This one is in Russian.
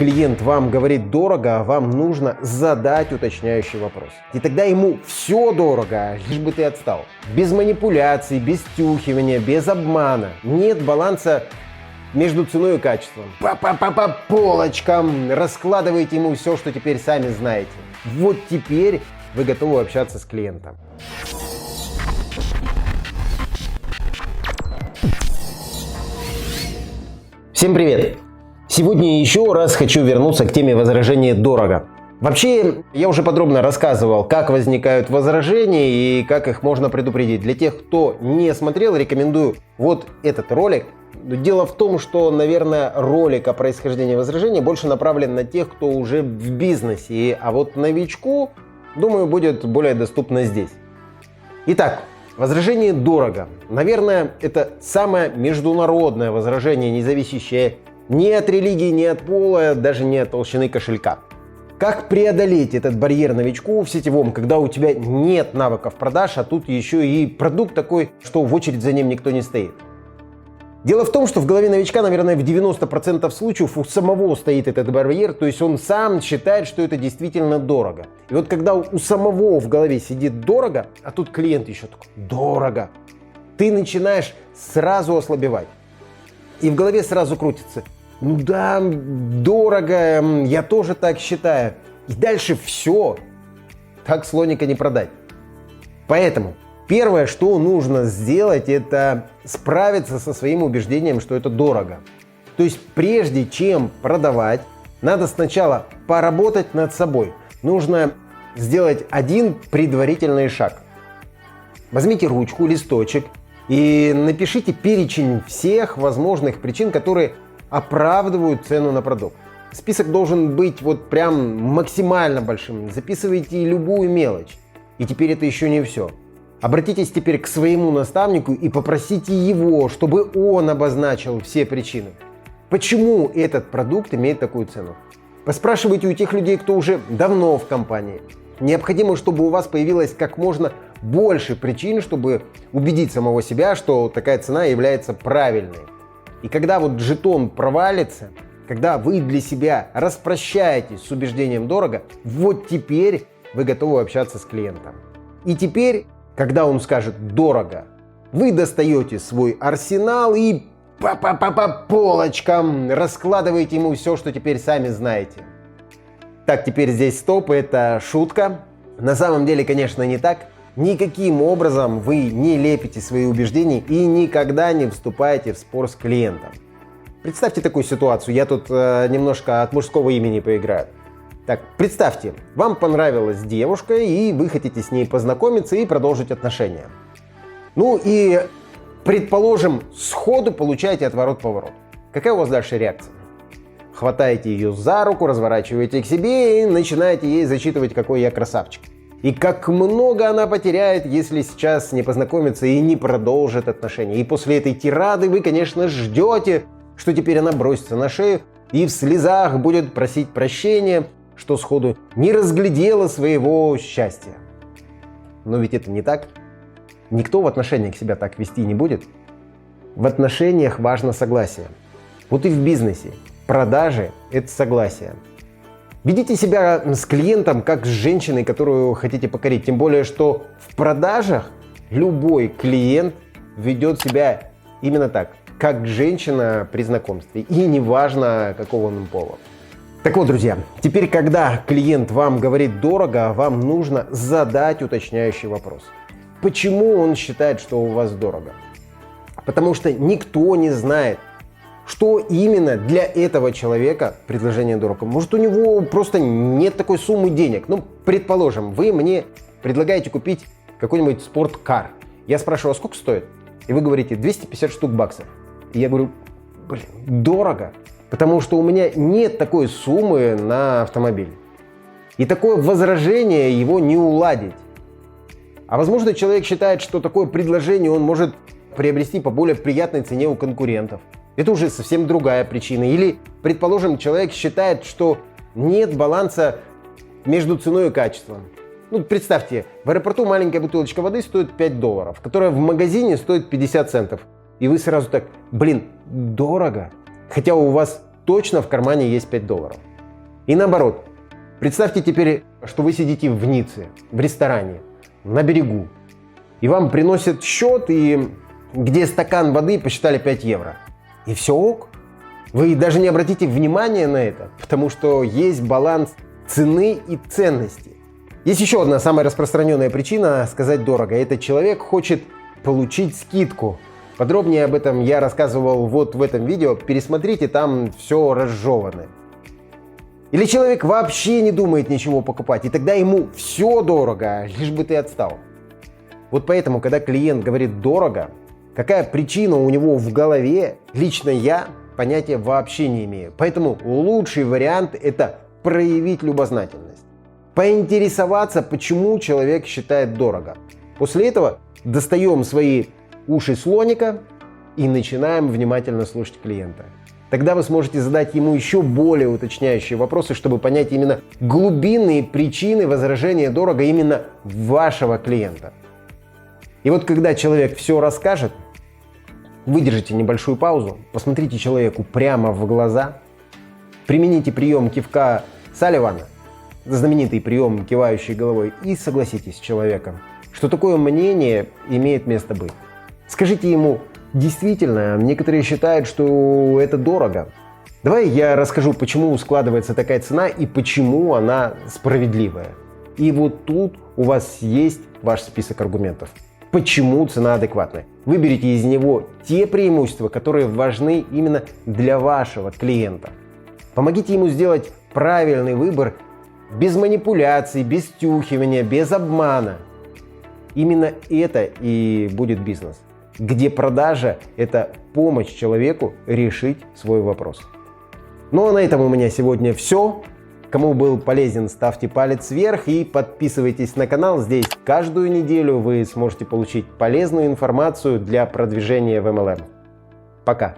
клиент вам говорит дорого, вам нужно задать уточняющий вопрос. И тогда ему все дорого, лишь бы ты отстал. Без манипуляций, без тюхивания, без обмана. Нет баланса между ценой и качеством. По полочкам раскладываете ему все, что теперь сами знаете. Вот теперь вы готовы общаться с клиентом. Всем привет! Сегодня еще раз хочу вернуться к теме возражения «дорого». Вообще, я уже подробно рассказывал, как возникают возражения и как их можно предупредить. Для тех, кто не смотрел, рекомендую вот этот ролик. Дело в том, что, наверное, ролик о происхождении возражения больше направлен на тех, кто уже в бизнесе. А вот новичку, думаю, будет более доступно здесь. Итак, возражение «дорого». Наверное, это самое международное возражение, не зависящее ни от религии, ни от пола, даже не от толщины кошелька. Как преодолеть этот барьер новичку в сетевом, когда у тебя нет навыков продаж, а тут еще и продукт такой, что в очередь за ним никто не стоит? Дело в том, что в голове новичка, наверное, в 90% случаев у самого стоит этот барьер, то есть он сам считает, что это действительно дорого. И вот когда у самого в голове сидит дорого, а тут клиент еще такой дорого, ты начинаешь сразу ослабевать. И в голове сразу крутится: ну да, дорого, я тоже так считаю. И дальше все. Так слоника не продать. Поэтому первое, что нужно сделать, это справиться со своим убеждением, что это дорого. То есть прежде чем продавать, надо сначала поработать над собой. Нужно сделать один предварительный шаг. Возьмите ручку, листочек и напишите перечень всех возможных причин, которые оправдывают цену на продукт. Список должен быть вот прям максимально большим. Записывайте любую мелочь. И теперь это еще не все. Обратитесь теперь к своему наставнику и попросите его, чтобы он обозначил все причины. Почему этот продукт имеет такую цену? Поспрашивайте у тех людей, кто уже давно в компании. Необходимо, чтобы у вас появилось как можно больше причин, чтобы убедить самого себя, что такая цена является правильной. И когда вот жетон провалится, когда вы для себя распрощаетесь с убеждением дорого, вот теперь вы готовы общаться с клиентом. И теперь, когда он скажет дорого, вы достаете свой арсенал и по полочкам раскладываете ему все, что теперь сами знаете. Так, теперь здесь стоп, это шутка. На самом деле, конечно, не так. Никаким образом вы не лепите свои убеждения и никогда не вступаете в спор с клиентом. Представьте такую ситуацию, я тут немножко от мужского имени поиграю. Так, представьте, вам понравилась девушка, и вы хотите с ней познакомиться и продолжить отношения. Ну и, предположим, сходу получаете отворот-поворот. Какая у вас дальше реакция? Хватаете ее за руку, разворачиваете к себе и начинаете ей зачитывать, какой я красавчик. И как много она потеряет, если сейчас не познакомится и не продолжит отношения. И после этой тирады вы, конечно, ждете, что теперь она бросится на шею и в слезах будет просить прощения, что сходу не разглядела своего счастья. Но ведь это не так. Никто в отношениях себя так вести не будет. В отношениях важно согласие. Вот и в бизнесе. Продажи – это согласие. Ведите себя с клиентом как с женщиной, которую хотите покорить. Тем более, что в продажах любой клиент ведет себя именно так, как женщина при знакомстве. И неважно, какого он пола. Так вот, друзья, теперь, когда клиент вам говорит дорого, вам нужно задать уточняющий вопрос. Почему он считает, что у вас дорого? Потому что никто не знает, что именно для этого человека предложение дорого. Может, у него просто нет такой суммы денег. Ну, предположим, вы мне предлагаете купить какой-нибудь спорткар. Я спрашиваю, а сколько стоит? И вы говорите, 250 штук баксов. И я говорю, блин, дорого. Потому что у меня нет такой суммы на автомобиль. И такое возражение его не уладить. А возможно, человек считает, что такое предложение он может приобрести по более приятной цене у конкурентов. Это уже совсем другая причина. Или, предположим, человек считает, что нет баланса между ценой и качеством. Ну, представьте, в аэропорту маленькая бутылочка воды стоит $5, которая в магазине стоит 50 центов. И вы сразу так, блин, дорого. Хотя у вас точно в кармане есть $5. И наоборот, представьте теперь, что вы сидите в Ницце, в ресторане, на берегу, и вам приносят счет, и где стакан воды посчитали 5 евро. И все ок. Вы даже не обратите внимания на это, потому что есть баланс цены и ценности. Есть еще одна самая распространенная причина сказать дорого. Это человек хочет получить скидку. Подробнее об этом я рассказывал вот в этом видео. Пересмотрите, там все разжевано. Или человек вообще не думает ничего покупать, и тогда ему все дорого, лишь бы ты отстал. Вот поэтому, когда клиент говорит дорого, какая причина у него в голове, лично я понятия вообще не имею. Поэтому лучший вариант – это проявить любознательность. Поинтересоваться, почему человек считает дорого. После этого достаем свои уши слоника и начинаем внимательно слушать клиента. Тогда вы сможете задать ему еще более уточняющие вопросы, чтобы понять именно глубинные причины возражения дорого именно вашего клиента. И вот когда человек все расскажет, выдержите небольшую паузу, посмотрите человеку прямо в глаза, примените прием кивка Салливана, знаменитый прием кивающей головой, и согласитесь с человеком, что такое мнение имеет место быть. Скажите ему: действительно, некоторые считают, что это дорого. Давай я расскажу, почему складывается такая цена и почему она справедливая. И вот тут у вас есть ваш список аргументов. Почему цена адекватная? Выберите из него те преимущества, которые важны именно для вашего клиента. Помогите ему сделать правильный выбор без манипуляций, без втюхивания, без обмана. Именно это и будет бизнес, где продажа – это помощь человеку решить свой вопрос. Ну а на этом у меня сегодня все. Кому был полезен, ставьте палец вверх и подписывайтесь на канал. Здесь каждую неделю вы сможете получить полезную информацию для продвижения в MLM. Пока!